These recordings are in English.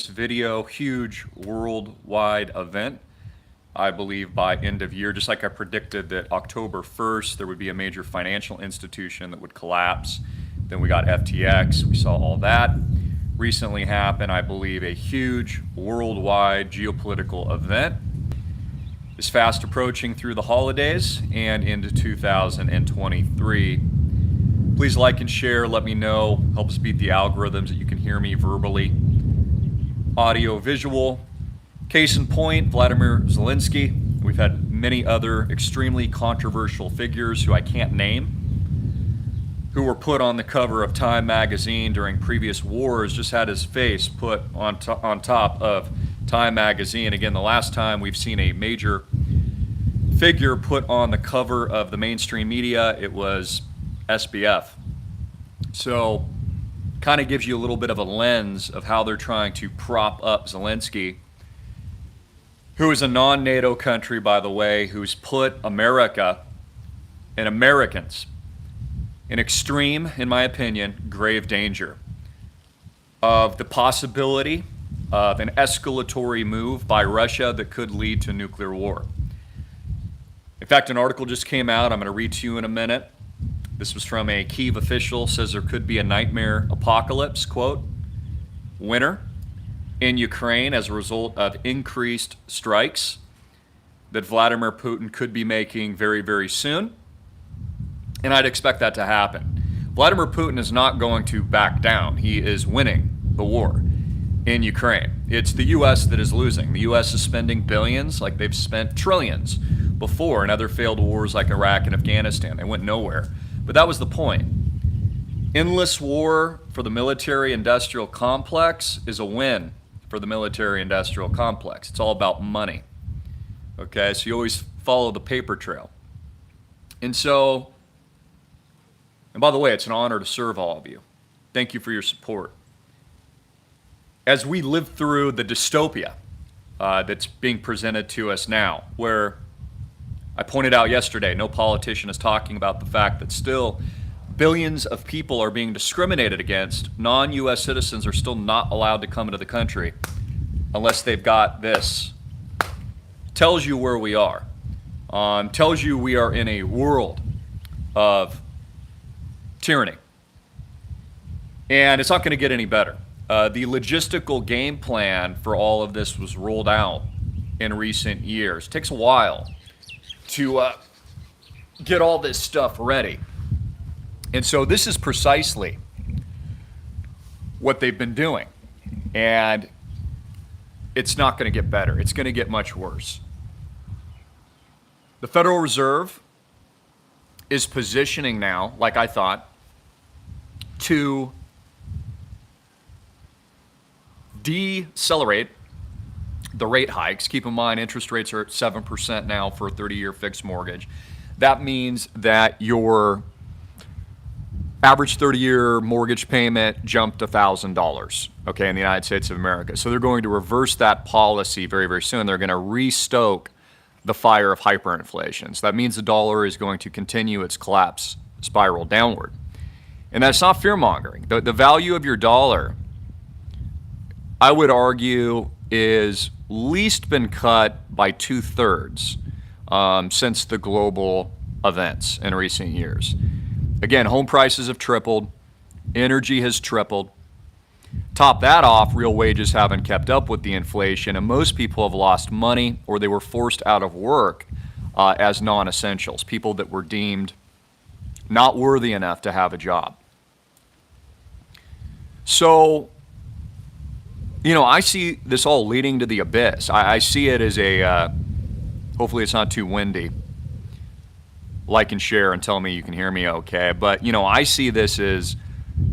this video, huge worldwide event. I believe by end of year, just like I predicted that October 1st, there would be a major financial institution that would collapse. Then we got FTX, we saw all that recently happen. I believe a huge worldwide geopolitical event is fast approaching through the holidays and into 2023. Please like and share, let me know, helps beat the algorithms that you can hear me verbally, audio, visual. Case in point, Vladimir Zelensky. We've had many other extremely controversial figures who I can't name, who were put on the cover of Time magazine during previous wars, just had his face put on top of Time magazine. Again, the last time we've seen a major figure put on the cover of the mainstream media, it was SBF. So, kind of gives you a little bit of a lens of how they're trying to prop up Zelensky, who is a non-NATO country, by the way, who's put America and Americans in extreme, in my opinion, grave danger of the possibility of an escalatory move by Russia that could lead to nuclear war. In fact, an article just came out, I'm going to read to you in a minute. This was from a Kyiv official, says there could be a nightmare apocalypse, quote, winter in Ukraine as a result of increased strikes that Vladimir Putin could be making very, very soon. And I'd expect that to happen. Vladimir Putin is not going to back down. He is winning the war in Ukraine. It's the U.S. that is losing. The U.S. is spending billions like they've spent trillions before in other failed wars like Iraq and Afghanistan. They went nowhere. But that was the point. Endless war for the military-industrial complex is a win for the military-industrial complex. It's all about money. Okay, so you always follow the paper trail. And so, and by the way, it's an honor to serve all of you. Thank you for your support. As we live through the dystopia that's being presented to us now, where I pointed out yesterday, no politician is talking about the fact that still billions of people are being discriminated against. Non-U.S. citizens are still not allowed to come into the country unless they've got this. Tells you where we are. Tells you we are in a world of tyranny. And it's not going to get any better. The logistical game plan for all of this was rolled out in recent years. It takes a while to get all this stuff ready. And so this is precisely what they've been doing. And it's not going to get better. It's going to get much worse. The Federal Reserve is positioning now, like I thought, to decelerate the rate hikes. Keep in mind, interest rates are at 7% now for a 30-year fixed mortgage. That means that your average 30-year mortgage payment jumped $1,000, okay, in the United States of America. So they're going to reverse that policy very, very soon. They're going to restoke the fire of hyperinflation. So that means the dollar is going to continue its collapse spiral downward. And that's not fear-mongering. The value of your dollar, I would argue, is least been cut by 2/3 since the global events in recent years. Again, home prices have tripled, energy has tripled. Top that off, real wages haven't kept up with the inflation, and most people have lost money or they were forced out of work as non-essentials, people that were deemed not worthy enough to have a job. So, you know, I see this all leading to the abyss. I see it as a, hopefully it's not too windy. Like and share and tell me you can hear me okay. But, you know, I see this as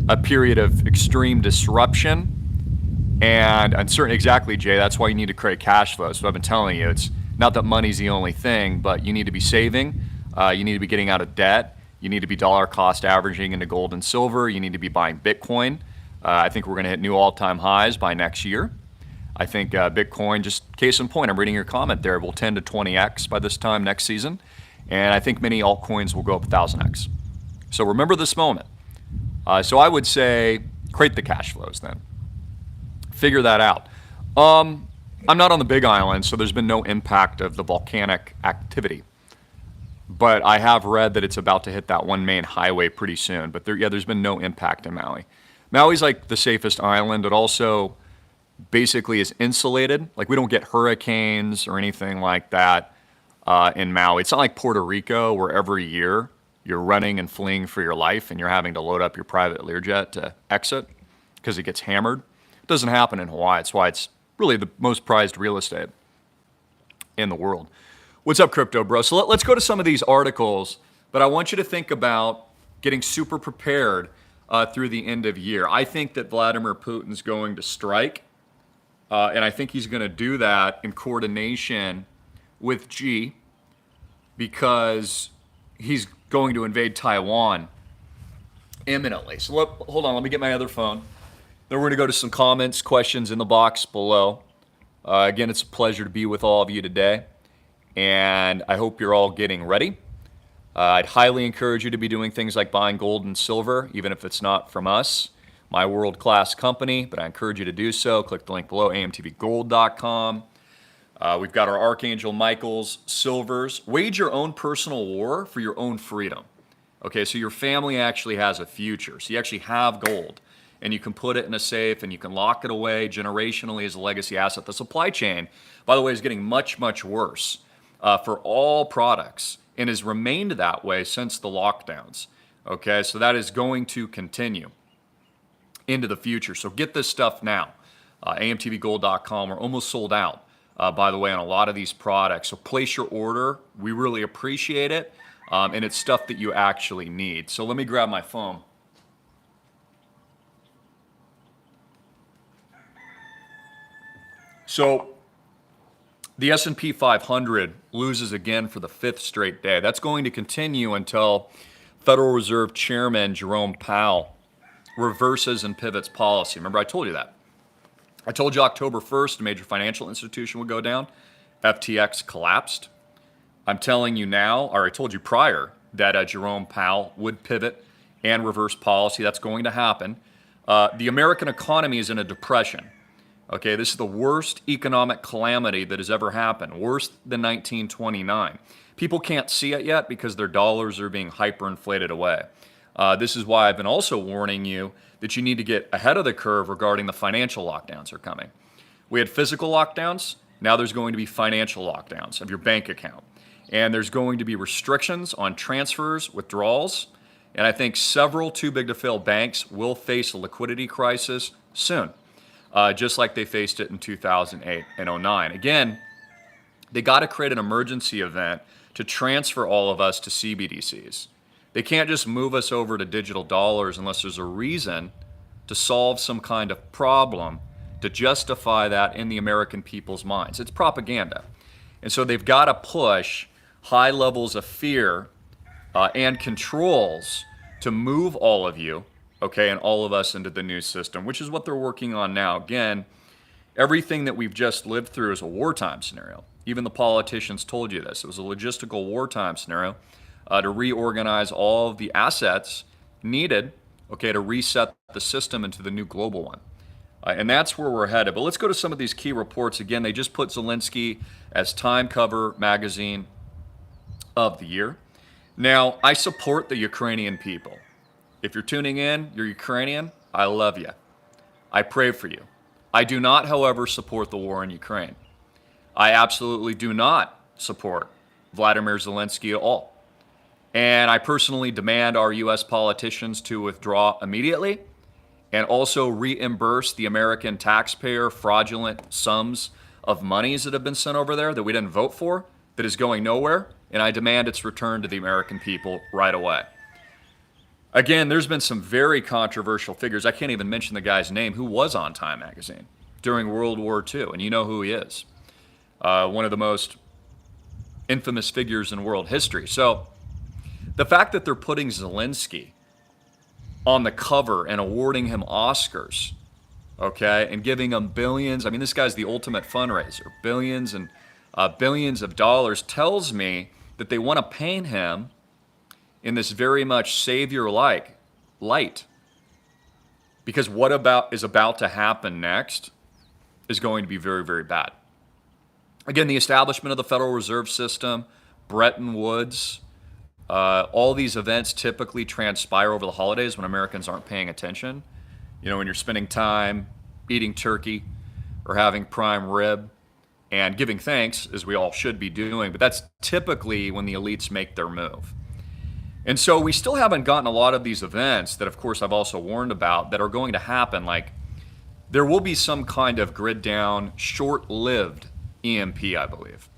a period of extreme disruption and uncertainty. Exactly, Jay. That's why you need to create cash flow. So I've been telling you, it's not that money's the only thing, but you need to be saving. You need to be getting out of debt. You need to be dollar cost averaging into gold and silver. You need to be buying Bitcoin. I think we're going to hit new all-time highs by next year. I think Bitcoin, just case in point, I'm reading your comment there, will 10 to 20x by this time next season. And I think many altcoins will go up 1,000x. So remember this moment. So I would say create the cash flows then. Figure that out. I'm not on the Big Island, so there's been no impact of the volcanic activity. But I have read that it's about to hit that one main highway pretty soon. But there's been no impact in Maui. Maui's like the safest island. It also basically is insulated. Like we don't get hurricanes or anything like that in Maui. It's not like Puerto Rico where every year you're running and fleeing for your life and you're having to load up your private Learjet to exit because it gets hammered. It doesn't happen in Hawaii. It's why it's really the most prized real estate in the world. What's up, crypto bro? So let's go to some of these articles, but I want you to think about getting super prepared through the end of year. I think that Vladimir Putin's going to strike, and I think he's going to do that in coordination with Xi because he's going to invade Taiwan imminently. So hold on, let me get my other phone. Then we're going to go to some comments, questions in the box below. Again, it's a pleasure to be with all of you today, and I hope you're all getting ready. I'd highly encourage you to be doing things like buying gold and silver, even if it's not from us, my world-class company, but I encourage you to do so. Click the link below, amtvgold.com. We've got our Archangel Michael's silvers. Wage your own personal war for your own freedom. Okay, so your family actually has a future. So you actually have gold, and you can put it in a safe, and you can lock it away generationally as a legacy asset. The supply chain, by the way, is getting much, much worse for all products and has remained that way since the lockdowns. Okay, so that is going to continue into the future. So get this stuff now. AMTVgold.com. We're almost sold out, by the way, on a lot of these products. So place your order. We really appreciate it. And it's stuff that you actually need. So let me grab my phone. So the S&P 500 loses again for the fifth straight day. That's going to continue until Federal Reserve Chairman Jerome Powell reverses and pivots policy. Remember, I told you that. I told you October 1st, a major financial institution would go down. FTX collapsed. I'm telling you now, or I told you prior, that Jerome Powell would pivot and reverse policy. That's going to happen. The American economy is in a depression. Okay, this is the worst economic calamity that has ever happened, worse than 1929. People can't see it yet because their dollars are being hyperinflated away. This is why I've been also warning you that you need to get ahead of the curve regarding the financial lockdowns are coming. We had physical lockdowns. Now there's going to be financial lockdowns of your bank account. And there's going to be restrictions on transfers, withdrawals. And I think several too big to fail banks will face a liquidity crisis soon. Just like they faced it in 2008 and 2009. Again, they got to create an emergency event to transfer all of us to CBDCs. They can't just move us over to digital dollars unless there's a reason to solve some kind of problem to justify that in the American people's minds. It's propaganda. And so they've got to push high levels of fear and controls to move all of you, okay, and all of us into the new system, which is what they're working on now. Again, everything that we've just lived through is a wartime scenario. Even the politicians told you this. It was a logistical wartime scenario to reorganize all of the assets needed, okay, to reset the system into the new global one. And that's where we're headed. But let's go to some of these key reports. Again, they just put Zelensky as Time Cover Magazine of the Year. Now, I support the Ukrainian people. If you're tuning in, you're Ukrainian, I love you. I pray for you. I do not, however, support the war in Ukraine. I absolutely do not support Vladimir Zelensky at all. And I personally demand our U.S. politicians to withdraw immediately and also reimburse the American taxpayer fraudulent sums of monies that have been sent over there that we didn't vote for, that is going nowhere, and I demand its return to the American people right away. Again, there's been some very controversial figures. I can't even mention the guy's name who was on Time Magazine during World War II, and you know who he is. One of the most infamous figures in world history. So the fact that they're putting Zelensky on the cover and awarding him Oscars, okay, and giving him billions, I mean, this guy's the ultimate fundraiser, billions and billions of dollars, tells me that they want to paint him in this very much savior-like light. Because what is about to happen next is going to be very, very bad. Again, the establishment of the Federal Reserve System, Bretton Woods, all these events typically transpire over the holidays when Americans aren't paying attention. You know, when you're spending time eating turkey or having prime rib and giving thanks, as we all should be doing, but that's typically when the elites make their move. And so we still haven't gotten a lot of these events that, of course, I've also warned about that are going to happen. Like, there will be some kind of grid down, short-lived EMP, I believe.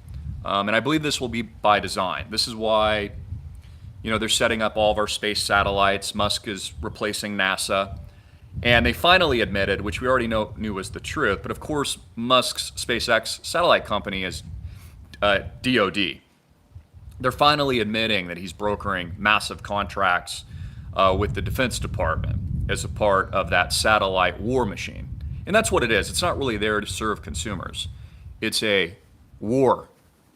And I believe this will be by design. This is why, you know, they're setting up all of our space satellites. Musk is replacing NASA. And they finally admitted, which we already knew was the truth, but of course, Musk's SpaceX satellite company is DoD. They're finally admitting that he's brokering massive contracts with the Defense Department as a part of that satellite war machine. And that's what it is. It's not really there to serve consumers. It's a war,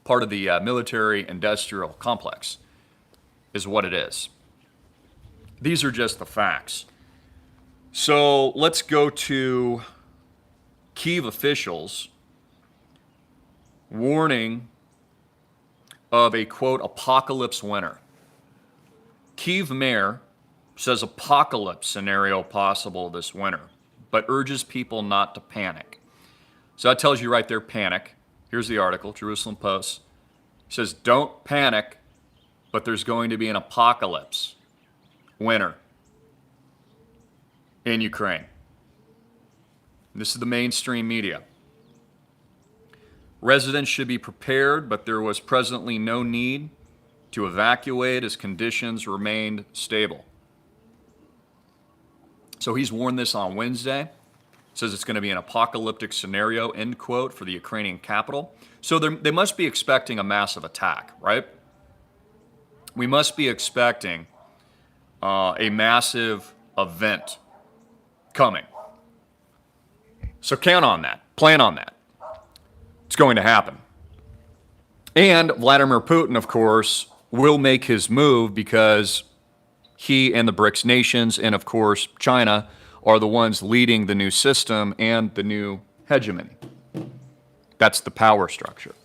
part of the military-industrial complex is what it is. These are just the facts. So let's go to Kyiv officials warning of a, quote, apocalypse winter. Kyiv mayor says apocalypse scenario possible this winter, but urges people not to panic. So that tells you right there, panic. Here's the article, Jerusalem Post. It says, don't panic, but there's going to be an apocalypse winter in Ukraine. This is the mainstream media. Residents should be prepared, but there was presently no need to evacuate as conditions remained stable. So he's warned this on Wednesday. Says it's going to be an apocalyptic scenario, end quote, for the Ukrainian capital. So they must be expecting a massive attack, right? We must be expecting a massive event coming. So count on that. Plan on that. It's going to happen. And Vladimir Putin, of course, will make his move because he and the BRICS nations and, of course, China are the ones leading the new system and the new hegemony. That's the power structure.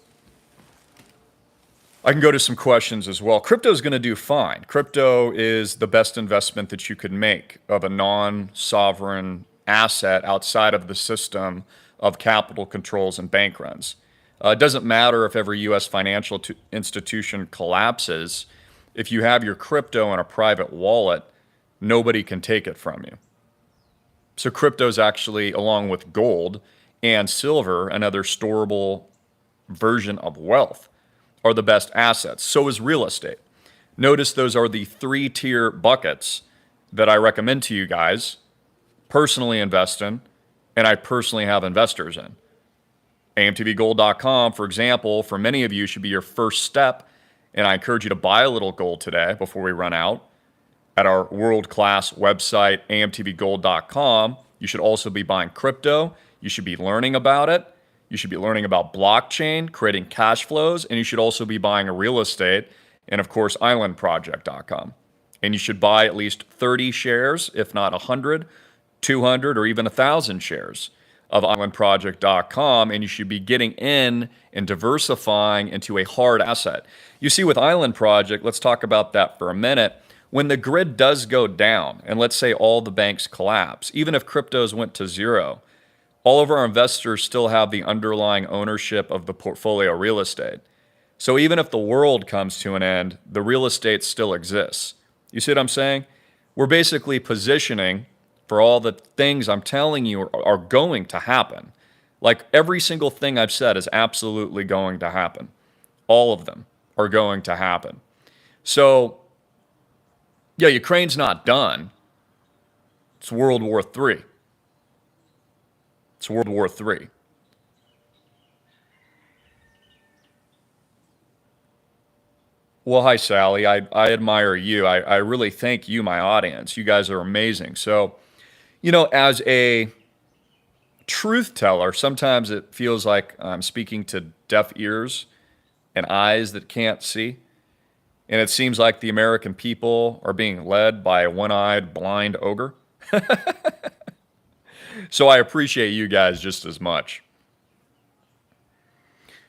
I can go to some questions as well. Crypto is going to do fine. Crypto is the best investment that you could make of a non-sovereign asset outside of the system of capital controls and bank runs. It doesn't matter if every U.S. financial institution collapses. If you have your crypto in a private wallet, nobody can take it from you. So crypto is actually, along with gold and silver, another storable version of wealth, are the best assets. So is real estate. Notice those are the 3-tier buckets that I recommend to you guys personally invest in, and I personally have investors in. AMTVGold.com, for example, for many of you should be your first step, and I encourage you to buy a little gold today before we run out at our world-class website, AMTVGold.com. You should also be buying crypto. You should be learning about it. You should be learning about blockchain, creating cash flows, and you should also be buying a real estate, and of course, islandproject.com. And you should buy at least 30 shares, if not 100, 200, or even 1,000 shares of islandproject.com, and you should be getting in and diversifying into a hard asset. You see, with Island Project, let's talk about that for a minute. When the grid does go down, and let's say all the banks collapse, even if cryptos went to zero, all of our investors still have the underlying ownership of the portfolio real estate. So even if the world comes to an end, the real estate still exists. You see what I'm saying? We're basically positioning for all the things I'm telling you are going to happen. Like every single thing I've said is absolutely going to happen. All of them are going to happen. So, yeah, Ukraine's not done. It's World War III. It's World War III. Well, hi, Sally. I admire you. I really thank you, my audience. You guys are amazing. So, you know, as a truth teller, sometimes it feels like I'm speaking to deaf ears and eyes that can't see. And it seems like the American people are being led by a one-eyed blind ogre. So I appreciate you guys just as much.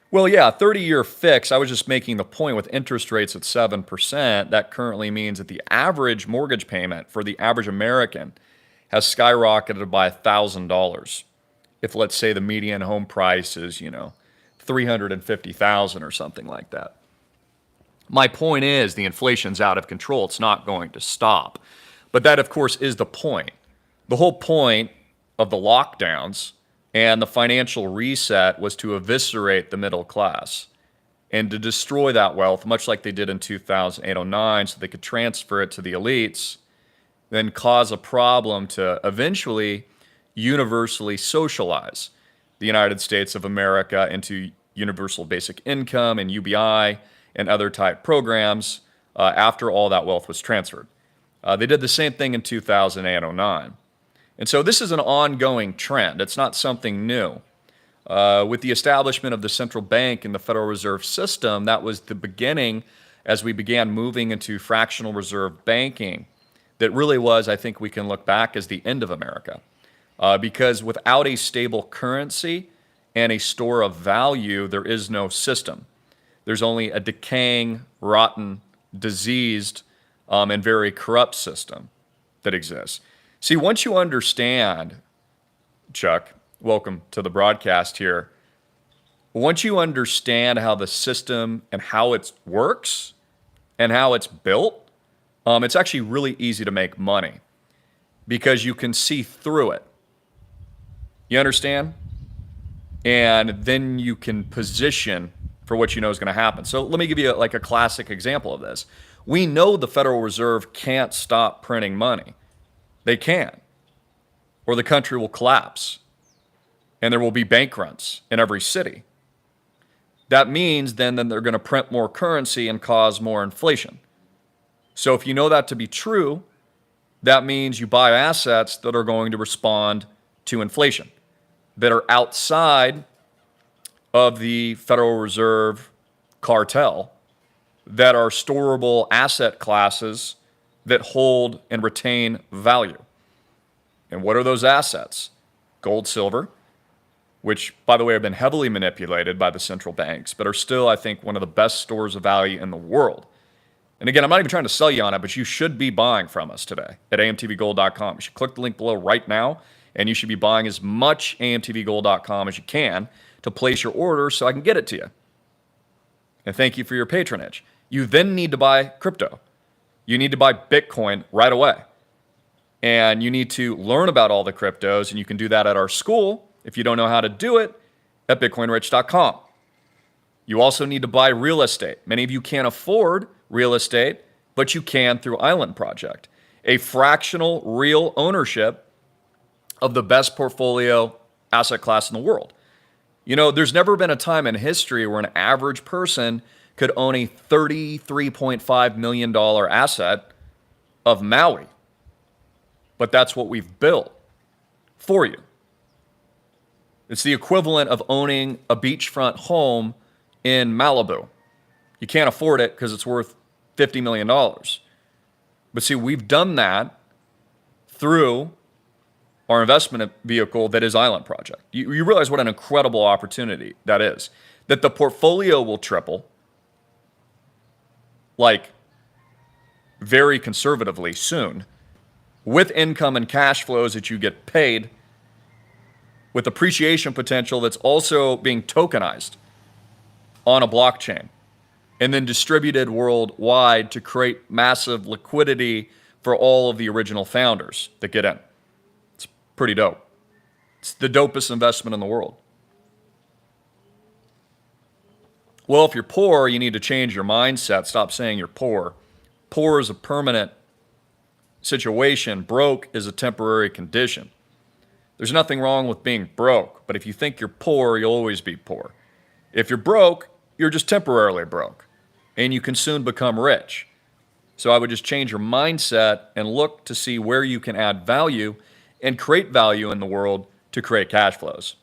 Well, yeah, 30-year fix. I was just making the point with interest rates at 7%. That currently means that the average mortgage payment for the average American has skyrocketed by $1,000. If let's say the median home price is, 350,000 or something like that. My point is the inflation's out of control. It's not going to stop. But that, of course, is the point. The whole point of the lockdowns and the financial reset was to eviscerate the middle class and to destroy that wealth, much like they did in 2008-09, so they could transfer it to the elites, then cause a problem to eventually universally socialize the United States of America into universal basic income and UBI and other type programs after all that wealth was transferred. They did the same thing in 2008-09. And so this is an ongoing trend. It's not something new. With the establishment of the central bank and the Federal Reserve System, that was the beginning as we began moving into fractional reserve banking. That really was, I think we can look back as the end of America. Because without a stable currency and a store of value, there is no system. There's only a decaying, rotten, diseased, and very corrupt system that exists. See, once you understand, Chuck, welcome to the broadcast here. Once you understand how the system and how it works and how it's built, it's actually really easy to make money because you can see through it. You understand? And then you can position for what you know is going to happen. So let me give you like a classic example of this. We know the Federal Reserve can't stop printing money. They can't, or the country will collapse, and there will be bank runs in every city. That means then they're going to print more currency and cause more inflation. So if you know that to be true, that means you buy assets that are going to respond to inflation, that are outside of the Federal Reserve cartel, that are storable asset classes that hold and retain value. And what are those assets? Gold, silver, which, by the way, have been heavily manipulated by the central banks, but are still, I think, one of the best stores of value in the world. And again, I'm not even trying to sell you on it, but you should be buying from us today at amtvgold.com. You should click the link below right now, and you should be buying as much amtvgold.com as you can to place your order so I can get it to you. And thank you for your patronage. You then need to buy crypto. You need to buy Bitcoin right away. And you need to learn about all the cryptos, and you can do that at our school if you don't know how to do it at bitcoinrich.com. You also need to buy real estate. Many of you can't afford real estate, but you can through Island Project, a fractional real ownership of the best portfolio asset class in the world. You know, there's never been a time in history where an average person could own a $33.5 million asset of Maui. But that's what we've built for you. It's the equivalent of owning a beachfront home in Malibu. You can't afford it because it's worth $50 million. But see, we've done that through our investment vehicle that is Island Project. You realize what an incredible opportunity that is. That the portfolio will triple, like very conservatively soon, with income and cash flows that you get paid, with appreciation potential that's also being tokenized on a blockchain and then distributed worldwide to create massive liquidity for all of the original founders that get in. It's pretty dope. It's the dopest investment in the world. Well, if you're poor, you need to change your mindset. Stop saying you're poor. Poor is a permanent situation. Broke is a temporary condition. There's nothing wrong with being broke, but if you think you're poor, you'll always be poor. If you're broke, you're just temporarily broke, and you can soon become rich. So I would just change your mindset and look to see where you can add value and create value in the world to create cash flows.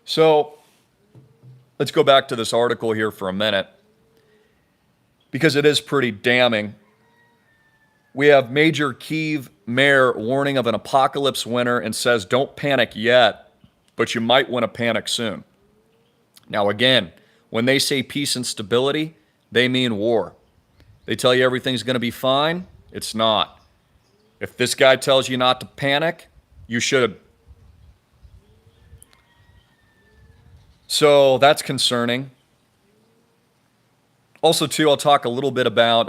So let's go back to this article here for a minute, because it is pretty damning. We have Major Kyiv mayor warning of an apocalypse winter and says, don't panic yet, but you might want to panic soon. Now, again, when they say peace and stability, they mean war. They tell you everything's going to be fine. It's not. If this guy tells you not to panic, you should. So that's concerning. Also, too, I'll talk a little bit about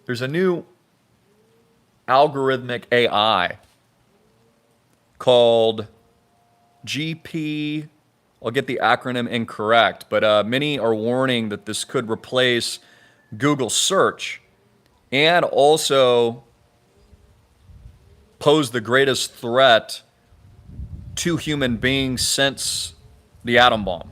there's a new algorithmic AI called I'll get the acronym incorrect, but many are warning that this could replace Google search and also pose the greatest threat to human beings since the atom bomb.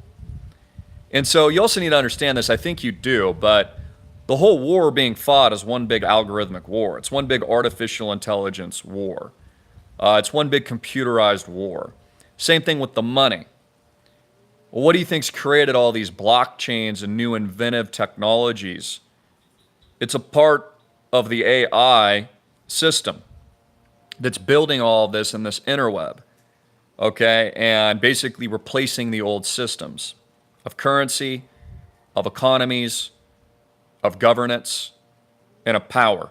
And so you also need to understand this. I think you do, but the whole war being fought is one big algorithmic war. It's one big artificial intelligence war. It's one big computerized war. Same thing with the money. Well, what do you think's created all these blockchains and new inventive technologies? It's a part of the AI system that's building all of this in this interweb, okay, and basically replacing the old systems of currency, of economies, of governance, and of power.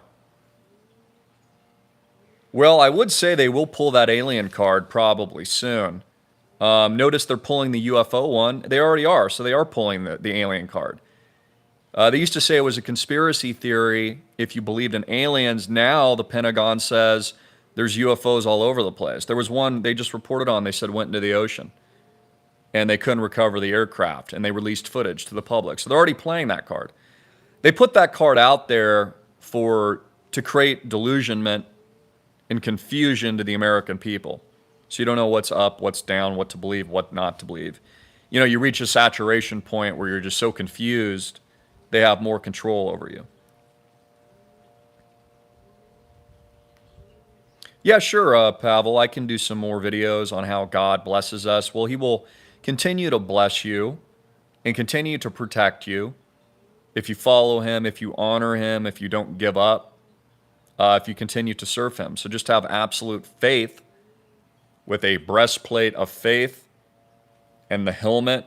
Well, I would say they will pull that alien card probably soon. Notice they're pulling the UFO one. They already are, so they are pulling the alien card. They used to say it was a conspiracy theory if you believed in aliens. Now the Pentagon says there's UFOs all over the place. There was one they just reported on, they said went into the ocean. And they couldn't recover the aircraft, and they released footage to the public. So they're already playing that card. They put that card out there to create delusionment and confusion to the American people. So you don't know what's up, what's down, what to believe, what not to believe. You know, you reach a saturation point where you're just so confused, they have more control over you. Yeah, sure, Pavel, I can do some more videos on how God blesses us. Well, he will continue to bless you and continue to protect you if you follow him, if you honor him, if you don't give up, if you continue to serve him. So just have absolute faith with a breastplate of faith and the helmet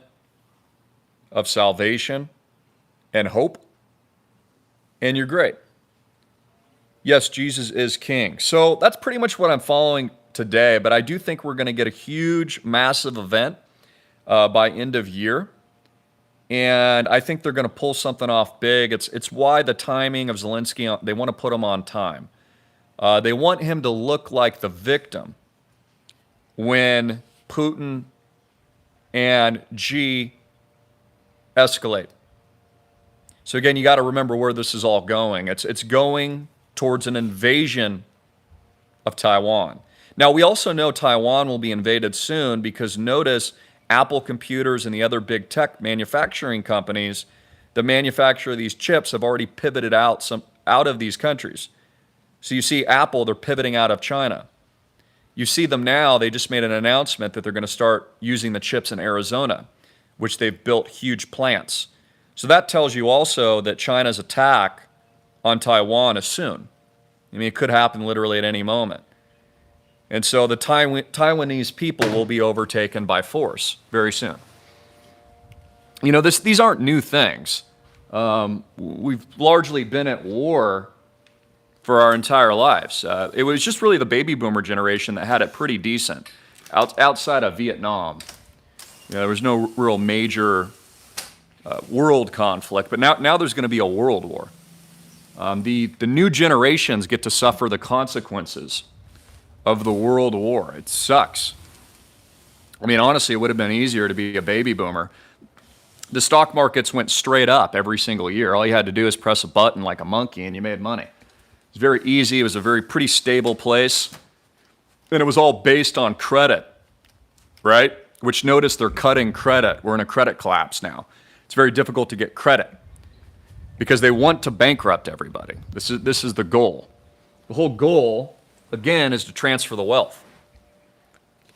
of salvation and hope, and you're great. Yes, Jesus is king. So that's pretty much what I'm following today, but I do think we're going to get a huge, massive event by end of year. And I think they're going to pull something off big. It's why the timing of Zelensky, they want to put him on time. They want him to look like the victim when Putin and Xi escalate. So again, you got to remember where this is all going. It's going towards an invasion of Taiwan. Now, we also know Taiwan will be invaded soon because notice Apple computers and the other big tech manufacturing companies that manufacture these chips have already pivoted out of these countries. So you see Apple, they're pivoting out of China. You see them now, they just made an announcement that they're going to start using the chips in Arizona, which they've built huge plants. So that tells you also that China's attack on Taiwan is soon. I mean, it could happen literally at any moment. And so the Taiwanese people will be overtaken by force very soon. You know, these aren't new things. We've largely been at war for our entire lives. It was just really the baby boomer generation that had it pretty decent outside of Vietnam. You know, there was no real major world conflict, but now there's going to be a world war. The new generations get to suffer the consequences of the world war. It sucks. I mean, honestly, it would have been easier to be a baby boomer. The stock markets went straight up every single year. All you had to do is press a button like a monkey and you made money. It was very easy. It was a pretty stable place. And it was all based on credit, right? Which notice they're cutting credit. We're in a credit collapse now. It's very difficult to get credit because they want to bankrupt everybody. This is the goal. The whole goal, again, is to transfer the wealth.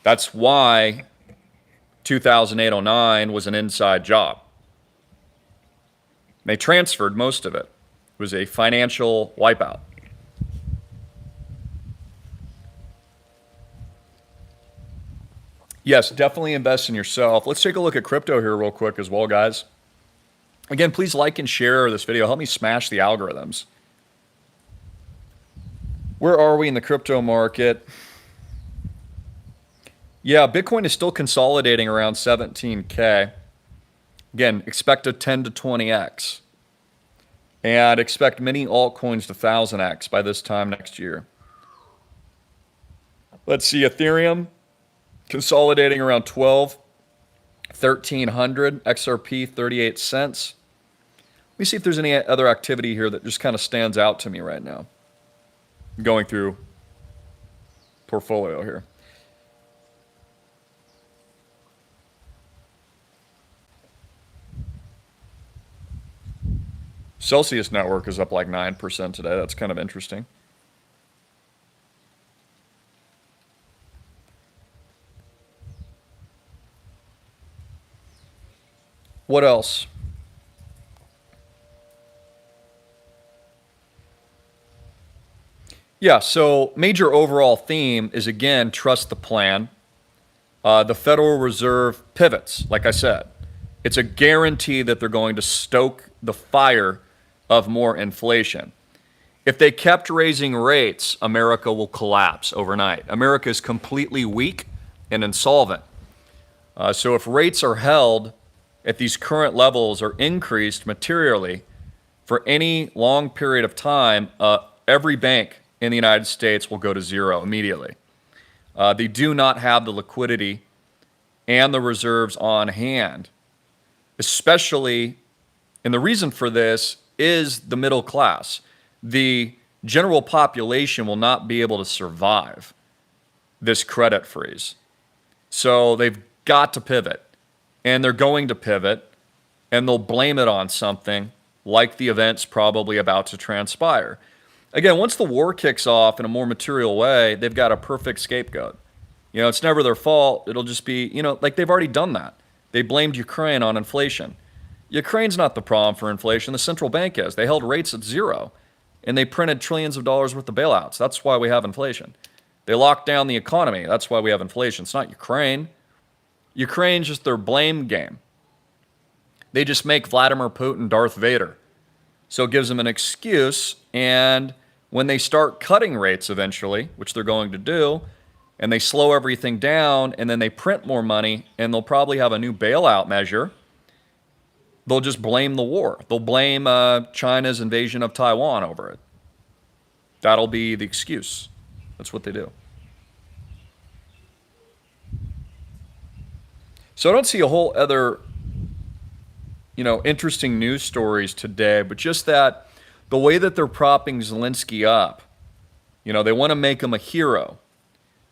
That's why 2008-09 was an inside job. They transferred most of it. It was a financial wipeout. Yes, definitely invest in yourself. Let's take a look at crypto here real quick as well, guys. Again, please like and share this video. Help me smash the algorithms. Where are we in the crypto market? Yeah, Bitcoin is still consolidating around 17K. Again, expect a 10 to 20x. And expect many altcoins to 1000x by this time next year. Let's see, Ethereum consolidating around 1300, XRP 38 cents. Let me see if there's any other activity here that just kind of stands out to me right now. Going through portfolio here. Celsius network is up like 9% today. That's kind of interesting. What else? Yeah, so major overall theme is, again, trust the plan. The Federal Reserve pivots, like I said. It's a guarantee that they're going to stoke the fire of more inflation. If they kept raising rates, America will collapse overnight. America is completely weak and insolvent. So if rates are held at these current levels or increased materially for any long period of time, every bank in the United States will go to zero immediately. They do not have the liquidity and the reserves on hand, especially, and the reason for this is the middle class. The general population will not be able to survive this credit freeze. So they've got to pivot, and they're going to pivot, and they'll blame it on something like the events probably about to transpire. Again, once the war kicks off in a more material way, they've got a perfect scapegoat. You know, it's never their fault. It'll just be, you know, like they've already done that. They blamed Ukraine on inflation. Ukraine's not the problem for inflation. The central bank is. They held rates at zero, and they printed trillions of dollars worth of bailouts. That's why we have inflation. They locked down the economy. That's why we have inflation. It's not Ukraine. Ukraine's just their blame game. They just make Vladimir Putin Darth Vader. So it gives them an excuse, and when they start cutting rates eventually, which they're going to do, and they slow everything down, and then they print more money, and they'll probably have a new bailout measure, they'll just blame the war. They'll blame China's invasion of Taiwan over it. That'll be the excuse. That's what they do. So I don't see a whole other, interesting news stories today, but just that the way that they're propping Zelensky up, they want to make him a hero,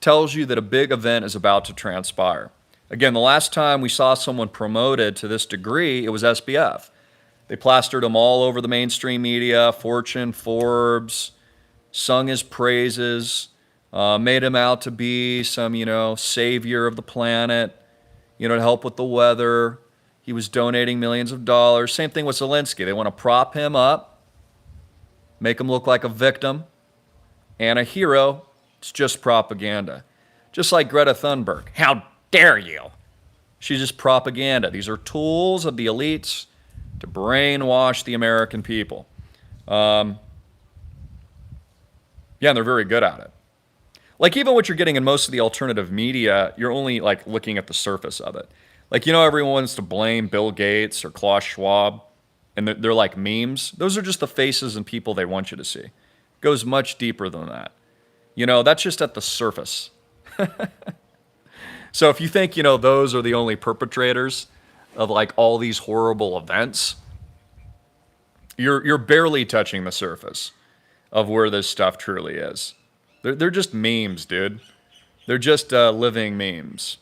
tells you that a big event is about to transpire. Again, the last time we saw someone promoted to this degree, it was SBF. They plastered him all over the mainstream media, Fortune, Forbes, sung his praises, made him out to be some, savior of the planet, to help with the weather. He was donating millions of dollars. Same thing with Zelensky. They want to prop him up, make him look like a victim and a hero. It's just propaganda. Just like Greta Thunberg. How dare you? She's just propaganda. These are tools of the elites to brainwash the American people. And they're very good at it. Like even what you're getting in most of the alternative media, you're only like looking at the surface of it. Like, everyone wants to blame Bill Gates or Klaus Schwab, and they're like memes. Those are just the faces and people they want you to see. It goes much deeper than that. That's just at the surface. So if you think, those are the only perpetrators of like all these horrible events, you're barely touching the surface of where this stuff truly is. They're just memes, dude. They're just living memes.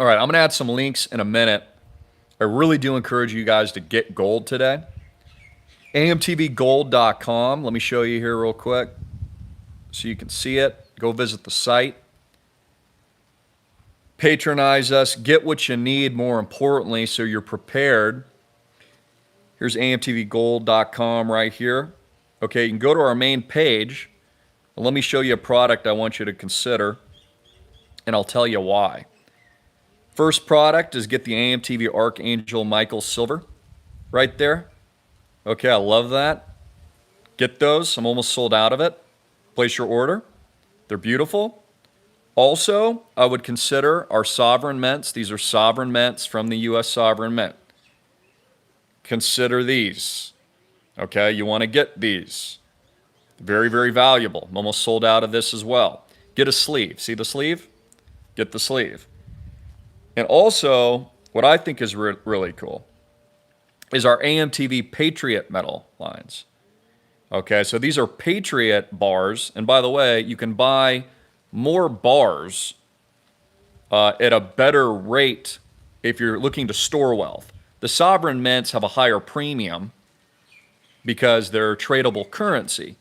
All right, I'm going to add some links in a minute. I really do encourage you guys to get gold today. AMTVgold.com. Let me show you here real quick so you can see it. Go visit the site. Patronize us. Get what you need, more importantly, so you're prepared Here's amtvgold.com right here. Okay, you can go to our main page. And let me show you a product I want you to consider, and I'll tell you why. First product is get the AMTV Archangel Michael Silver right there. Okay, I love that. Get those. I'm almost sold out of it. Place your order. They're beautiful. Also, I would consider our sovereign mints. These are sovereign mints from the U.S. Sovereign Mint. Consider these. Okay, you want to get these. Very, very valuable. I'm almost sold out of this as well. Get a sleeve. See the sleeve? Get the sleeve. And also, what I think is really cool is our AMTV Patriot metal lines. Okay, so these are Patriot bars. And by the way, you can buy more bars at a better rate if you're looking to store wealth. The sovereign mints have a higher premium because they're tradable currency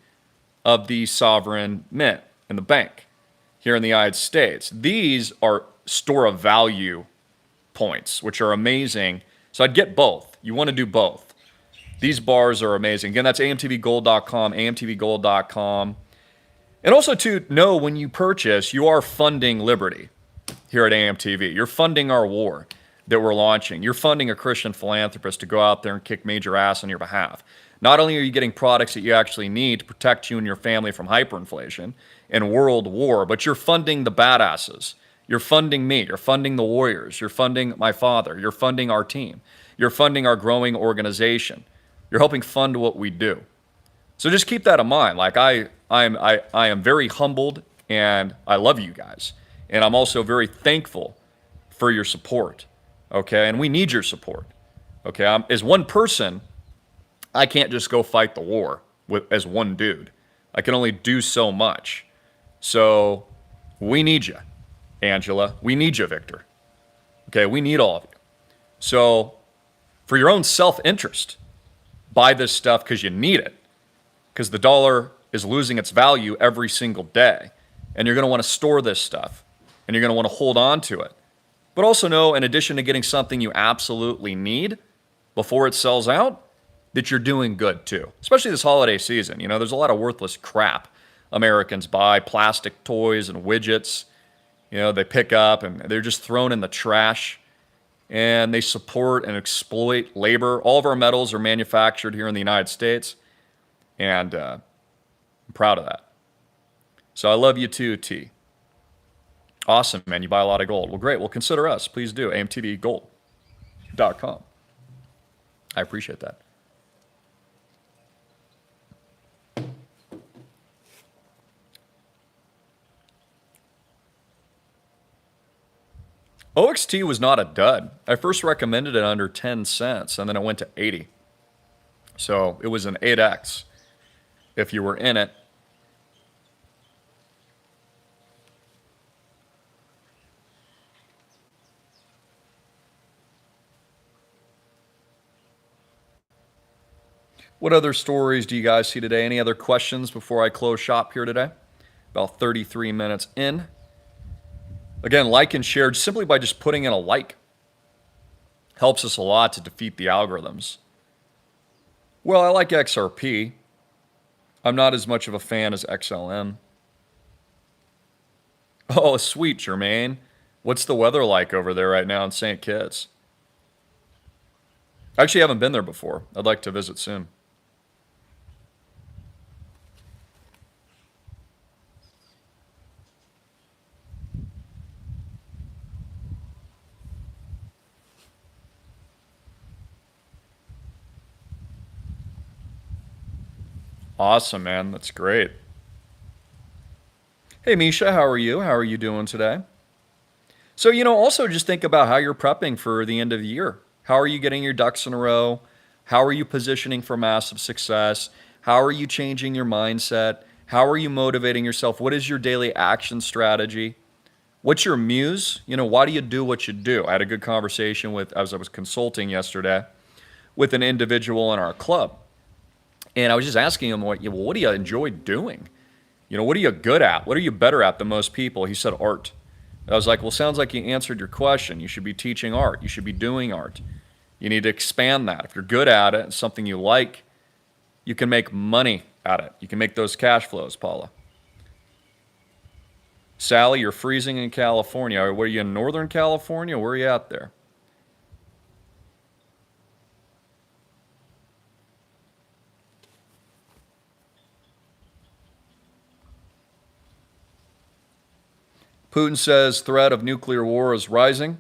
of the sovereign mint in the bank here in the United States. These are store of value points, which are amazing. So I'd get both. You want to do both. These bars are amazing. Again, that's amtvgold.com, amtvgold.com. And also to know when you purchase, you are funding liberty here at AMTV. You're funding our war that we're launching. You're funding a Christian philanthropist to go out there and kick major ass on your behalf. Not only are you getting products that you actually need to protect you and your family from hyperinflation and world war, but you're funding the badasses. You're funding me. You're funding the warriors. You're funding my father. You're funding our team. You're funding our growing organization. You're helping fund what we do. So just keep that in mind. Like I am very humbled, and I love you guys. And I'm also very thankful for your support. Okay, and we need your support. Okay, as one person, I can't just go fight the war as one dude. I can only do so much. So we need you, Angela. We need you, Victor. Okay, we need all of you. So for your own self-interest, buy this stuff because you need it. Because the dollar is losing its value every single day. And you're going to want to store this stuff. And you're going to want to hold on to it. But also know, in addition to getting something you absolutely need before it sells out, that you're doing good too. Especially this holiday season. You know, there's a lot of worthless crap Americans buy, plastic toys and widgets. You know, they pick up and they're just thrown in the trash. And they support and exploit labor. All of our metals are manufactured here in the United States. And I'm proud of that. So I love you too, T. Awesome, man. You buy a lot of gold. Well, great. Well, consider us. Please do. amtvgold.com. I appreciate that. OXT was not a dud. I first recommended it under 10 cents, and then it went to 80. So it was an 8X if you were in it. What other stories do you guys see today? Any other questions before I close shop here today? About 33 minutes in. Again, like and share simply by just putting in a like. Helps us a lot to defeat the algorithms. Well, I like XRP. I'm not as much of a fan as XLM. Oh, sweet, Jermaine. What's the weather like over there right now in St. Kitts? I actually haven't been there before. I'd like to visit soon. Awesome, man. That's great. Hey, Misha, how are you? How are you doing today? So, you know, also just think about how you're prepping for the end of the year. How are you getting your ducks in a row? How are you positioning for massive success? How are you changing your mindset? How are you motivating yourself? What is your daily action strategy? What's your muse? You know, why do you do what you do? I had a good conversation with, as I was consulting yesterday, with an individual in our club. And I was just asking him, what do you enjoy doing? You know, what are you good at? What are you better at than most people? He said art. I was like, well, sounds like you answered your question. You should be teaching art. You should be doing art. You need to expand that. If you're good at it and something you like, you can make money at it. You can make those cash flows, Paula. Sally, you're freezing in California. Were you in Northern California? Where are you out there? Putin says threat of nuclear war is rising.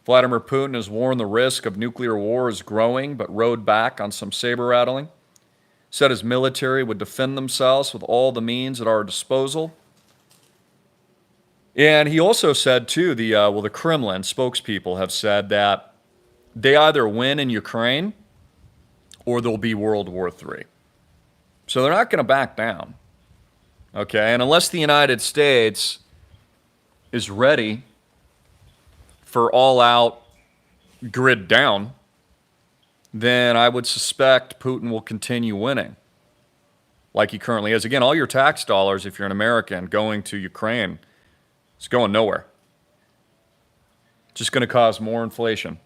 Vladimir Putin has warned the risk of nuclear war is growing, but rode back on some saber rattling. Said his military would defend themselves with all the means at our disposal. And he also said, too, the Kremlin spokespeople have said that they either win in Ukraine or there'll be World War III. So they're not going to back down. Okay, and unless the United States is ready for all-out grid down, then I would suspect Putin will continue winning like he currently is. Again, all your tax dollars, if you're an American, going to Ukraine, it's going nowhere. Just going to cause more inflation.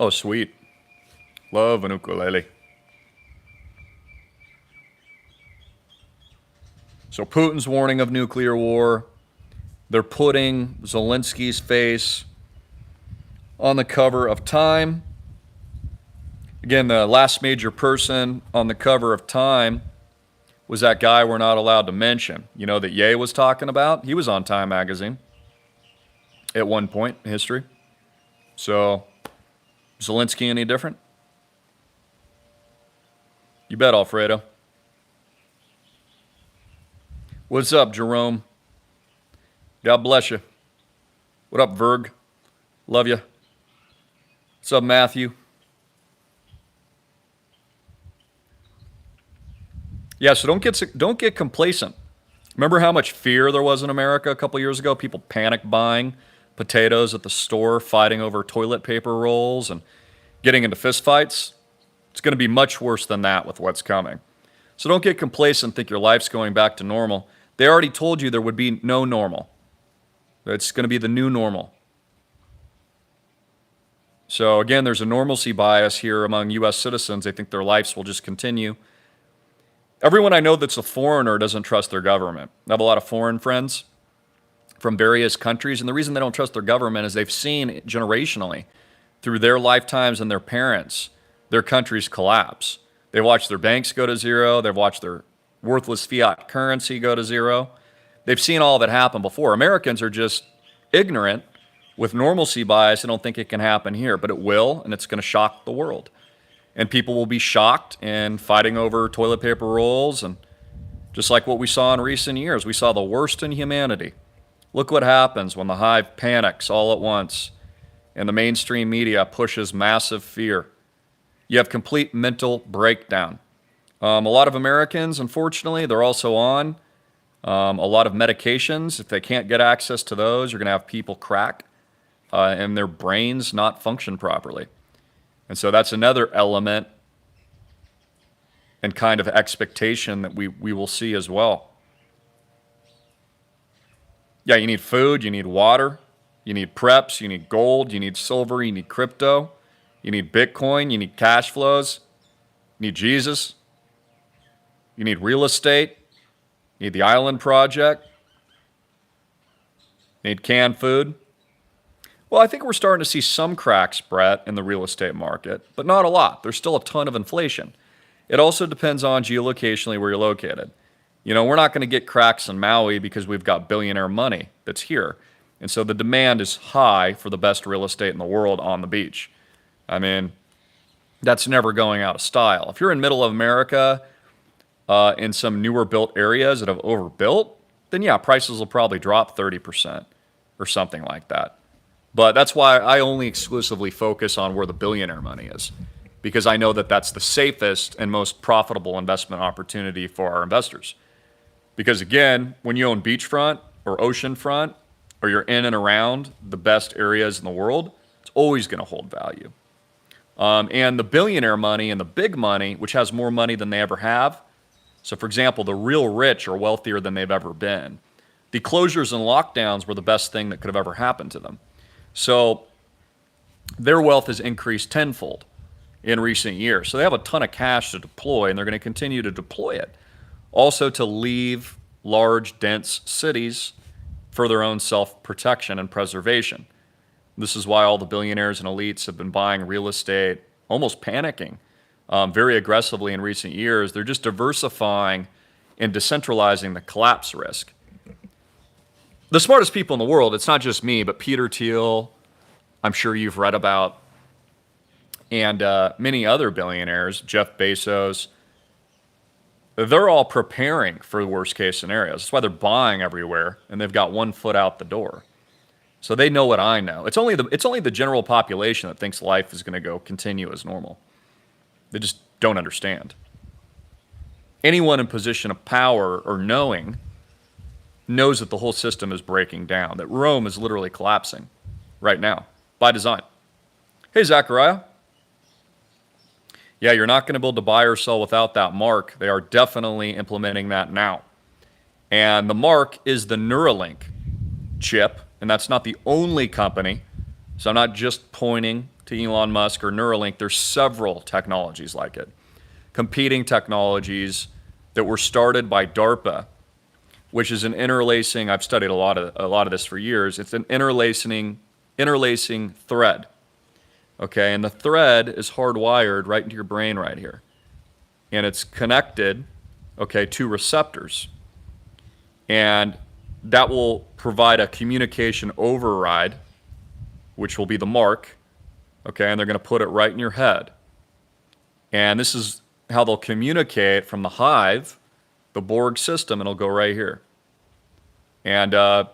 Oh, sweet. Love an ukulele. So Putin's warning of nuclear war. They're putting Zelensky's face on the cover of Time. Again, the last major person on the cover of Time was that guy we're not allowed to mention. You know, that Ye was talking about? He was on Time magazine at one point in history. So, Zelensky any different? You bet, Alfredo. What's up, Jerome? God bless you. What up, Verg? Love you. What's up, Matthew? Yeah, so don't get complacent. Remember how much fear there was in America a couple years ago? People panic buying potatoes at the store, fighting over toilet paper rolls, and getting into fistfights. It's going to be much worse than that with what's coming. So don't get complacent and think your life's going back to normal. They already told you there would be no normal. It's going to be the new normal. So again, there's a normalcy bias here among U.S. citizens. They think their lives will just continue. Everyone I know that's a foreigner doesn't trust their government. I have a lot of foreign friends from various countries, and the reason they don't trust their government is they've seen generationally, through their lifetimes and their parents, their countries collapse. They've watched their banks go to zero. They've watched their worthless fiat currency go to zero. They've seen all of it happen before. Americans are just ignorant with normalcy bias. They don't think it can happen here, but it will, and it's going to shock the world. And people will be shocked and fighting over toilet paper rolls. And just like what we saw in recent years, we saw the worst in humanity. Look what happens when the hive panics all at once and the mainstream media pushes massive fear. You have complete mental breakdown. A lot of Americans, unfortunately, they're also on a lot of medications. If they can't get access to those, you're going to have people crack and their brains not function properly. And so that's another element and kind of expectation that we will see as well. Yeah, you need food, you need water, you need preps, you need gold, you need silver, you need crypto, you need Bitcoin, you need cash flows, you need Jesus, you need real estate, you need the island project, you need canned food. Well, I think we're starting to see some cracks, Brett, in the real estate market, but not a lot. There's still a ton of inflation. It also depends on geolocationally where you're located. You know, we're not going to get cracks in Maui because we've got billionaire money that's here. And so the demand is high for the best real estate in the world on the beach. I mean, that's never going out of style. If you're in middle of America, in some newer built areas that have overbuilt, then yeah, prices will probably drop 30% or something like that. But that's why I only exclusively focus on where the billionaire money is, because I know that that's the safest and most profitable investment opportunity for our investors. Because again, when you own beachfront or oceanfront, or you're in and around the best areas in the world, it's always going to hold value. And the billionaire money and the big money, which has more money than they ever have. So for example, the real rich are wealthier than they've ever been. The closures and lockdowns were the best thing that could have ever happened to them. So their wealth has increased tenfold in recent years. So they have a ton of cash to deploy, and they're going to continue to deploy it. Also to leave large, dense cities for their own self-protection and preservation. This is why all the billionaires and elites have been buying real estate, almost panicking very aggressively in recent years. They're just diversifying and decentralizing the collapse risk. The smartest people in the world, it's not just me, but Peter Thiel, I'm sure you've read about, and many other billionaires, Jeff Bezos, they're all preparing for the worst case scenarios. That's why they're buying everywhere, and they've got one foot out the door. So they know what I know. It's only the general population that thinks life is going to continue as normal. They just don't understand. Anyone in position of power or knowing knows that the whole system is breaking down, that Rome is literally collapsing right now by design. Hey, Zachariah. Yeah, you're not going to be able to buy or sell without that mark. They are definitely implementing that now. And the mark is the Neuralink chip, and that's not the only company. So I'm not just pointing to Elon Musk or Neuralink. There's several technologies like it. Competing technologies that were started by DARPA, which is an interlacing, I've studied a lot of this for years. It's an interlacing thread. Okay, and the thread is hardwired right into your brain right here. And it's connected, okay, to receptors. And that will provide a communication override, which will be the mark, okay, and they're going to put it right in your head. And this is how they'll communicate from the hive, the Borg system, and it'll go right here. And I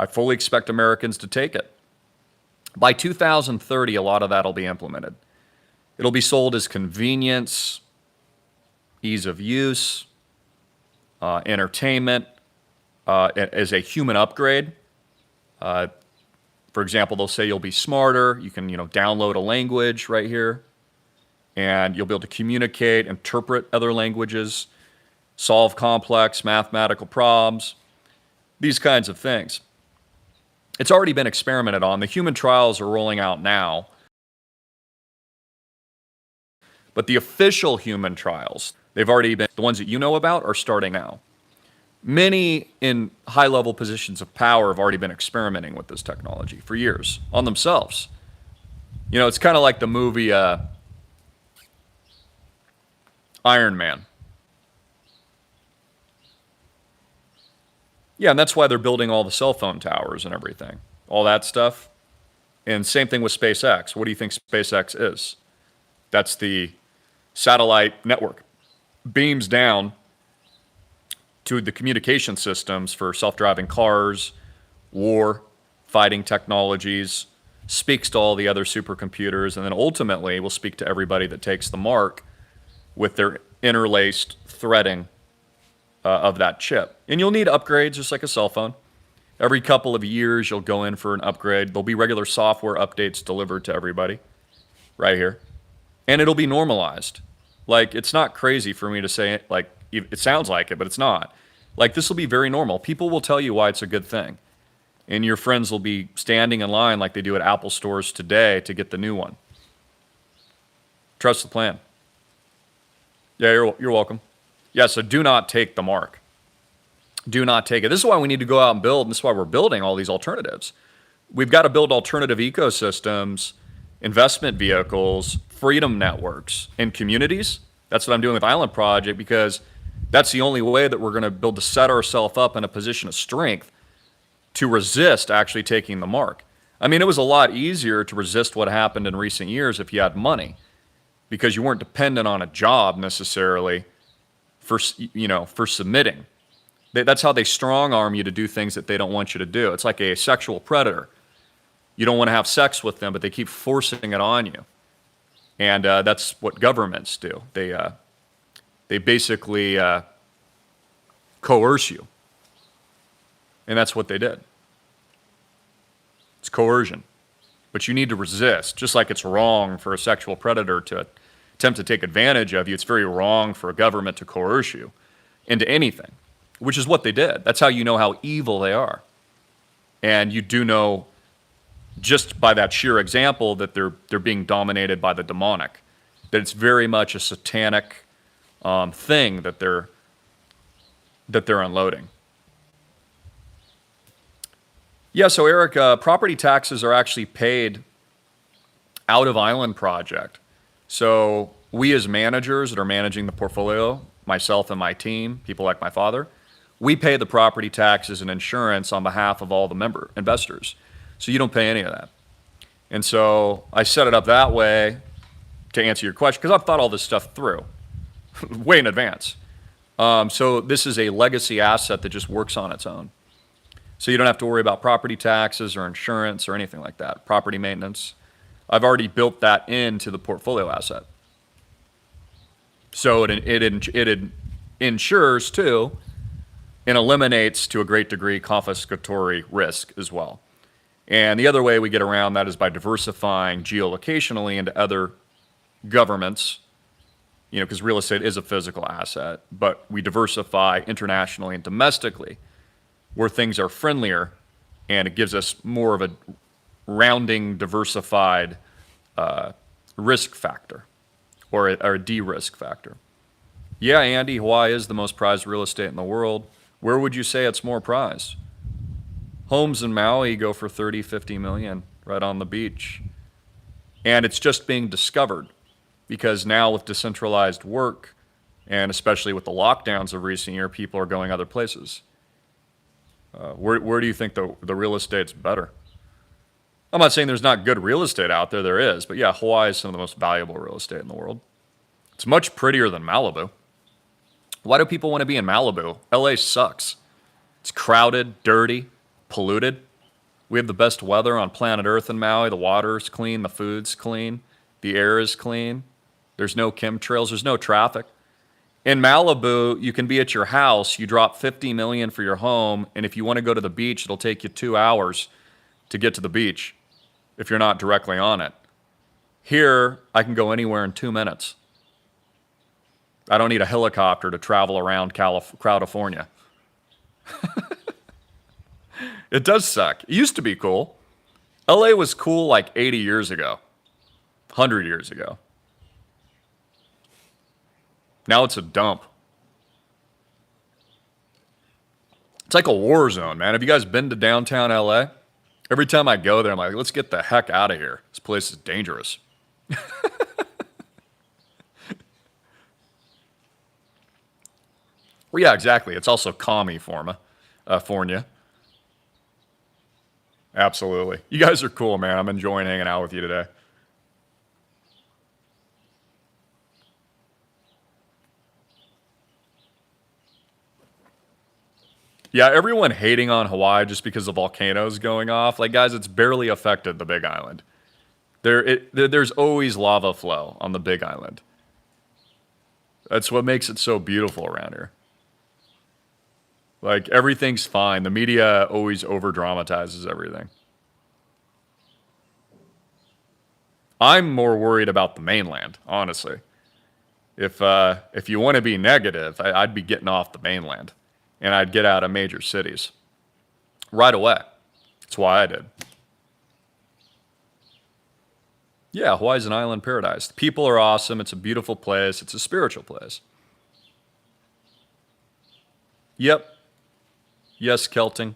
fully expect Americans to take it. By 2030, a lot of that will be implemented. It'll be sold as convenience, ease of use, entertainment, as a human upgrade. For example, they'll say you'll be smarter. You can, download a language right here, and you'll be able to communicate, interpret other languages, solve complex mathematical problems, these kinds of things. It's already been experimented on. The human trials are rolling out now. But the official human trials, they've already been, the ones that you know about are starting now. Many in high-level positions of power have already been experimenting with this technology for years on themselves. It's kind of like the movie Iron Man. Yeah, and that's why they're building all the cell phone towers and everything, all that stuff. And same thing with SpaceX. What do you think SpaceX is? That's the satellite network. Beams down to the communication systems for self-driving cars, war, fighting technologies, speaks to all the other supercomputers, and then ultimately will speak to everybody that takes the mark with their interlaced threading of that chip. And you'll need upgrades just like a cell phone. Every couple of years, you'll go in for an upgrade. There'll be regular software updates delivered to everybody right here. And it'll be normalized. Like, it's not crazy for me to say it, like, it sounds like it, but it's not. Like, this will be very normal. People will tell you why it's a good thing. And your friends will be standing in line like they do at Apple stores today to get the new one. Trust the plan. Yeah, you're welcome. Yeah, so do not take the mark. Do not take it. This is why we need to go out and build, and this is why we're building all these alternatives. We've got to build alternative ecosystems, investment vehicles, freedom networks, and communities. That's what I'm doing with Island Project, because that's the only way that we're going to build to set ourselves up in a position of strength to resist actually taking the mark. I mean, it was a lot easier to resist what happened in recent years if you had money, because you weren't dependent on a job necessarily for submitting. That's how they strong arm you to do things that they don't want you to do. It's like a sexual predator. You don't want to have sex with them, but they keep forcing it on you. And that's what governments do. They basically coerce you. And that's what they did. It's coercion. But you need to resist. Just like it's wrong for a sexual predator to attempt to take advantage of you, it's very wrong for a government to coerce you into anything. which is what they did. That's how you know how evil they are. And you do know just by that sheer example that they're being dominated by the demonic, that it's very much a satanic thing that they're unloading. Yeah, so Eric, property taxes are actually paid out of island project. So we as managers that are managing the portfolio, myself and my team, people like my father, we pay the property taxes and insurance on behalf of all the member investors. So you don't pay any of that. And so I set it up that way to answer your question, because I've thought all this stuff through way in advance. So this is a legacy asset that just works on its own. So you don't have to worry about property taxes or insurance or anything like that, property maintenance. I've already built that into the portfolio asset. So it insures too, and eliminates to a great degree confiscatory risk as well. And the other way we get around that is by diversifying geolocationally into other governments, because real estate is a physical asset, but we diversify internationally and domestically where things are friendlier, and it gives us more of a rounding, diversified risk factor or a de-risk factor. Yeah, Andy, Hawaii is the most prized real estate in the world. Where would you say it's more prized? Homes in Maui go for 30, 50 million right on the beach. And it's just being discovered because now with decentralized work, and especially with the lockdowns of recent year, people are going other places. Where do you think the real estate's better? I'm not saying there's not good real estate out there. There is. But yeah, Hawaii is some of the most valuable real estate in the world. It's much prettier than Malibu. Why do people want to be in Malibu? LA sucks. It's crowded, dirty, polluted. We have the best weather on planet Earth in Maui. The water's clean, the food's clean, the air is clean. There's no chemtrails, there's no traffic. In Malibu, you can be at your house, you drop $50 million for your home, and if you want to go to the beach, it'll take you 2 hours to get to the beach if you're not directly on it. Here, I can go anywhere in 2 minutes. I don't need a helicopter to travel around California. It does suck. It used to be cool. LA was cool like 80 years ago, 100 years ago. Now it's a dump. It's like a war zone, man. Have you guys been to downtown LA? Every time I go there, I'm like, let's get the heck out of here. This place is dangerous. Well, yeah, exactly. It's also commie forma, Fornia. Absolutely. You guys are cool, man. I'm enjoying hanging out with you today. Yeah, everyone hating on Hawaii just because of volcanoes going off. Like, guys, it's barely affected the Big Island. There's always lava flow on the Big Island. That's what makes it so beautiful around here. Like, everything's fine. The media always over-dramatizes everything. I'm more worried about the mainland, honestly. If you want to be negative, I'd be getting off the mainland. And I'd get out of major cities right away. That's why I did. Yeah, Hawaii's an island paradise. The people are awesome. It's a beautiful place. It's a spiritual place. Yep. Yes, Kelting.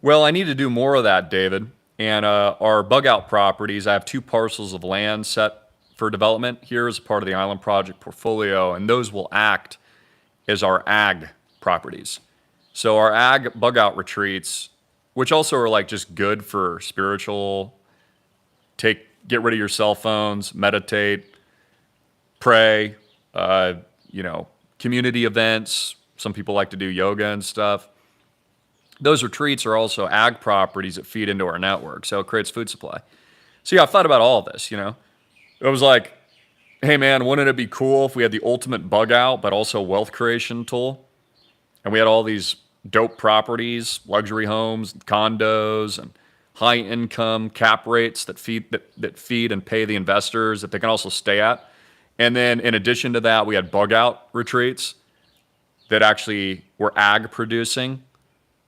Well, I need to do more of that, David. And our bug out properties, I have 2 parcels of land set for development here as part of the Island Project portfolio, and those will act as our ag properties. So our ag bug out retreats, which also are like just good for spiritual, get rid of your cell phones, meditate, pray, community events. Some people like to do yoga and stuff. Those retreats are also ag properties that feed into our network, so it creates food supply. So yeah, I've thought about all of this, It was like, hey man, wouldn't it be cool if we had the ultimate bug out, but also wealth creation tool? And we had all these dope properties, luxury homes, condos, and high income cap rates that feed and pay the investors that they can also stay at. And then in addition to that, we had bug out retreats that actually were ag producing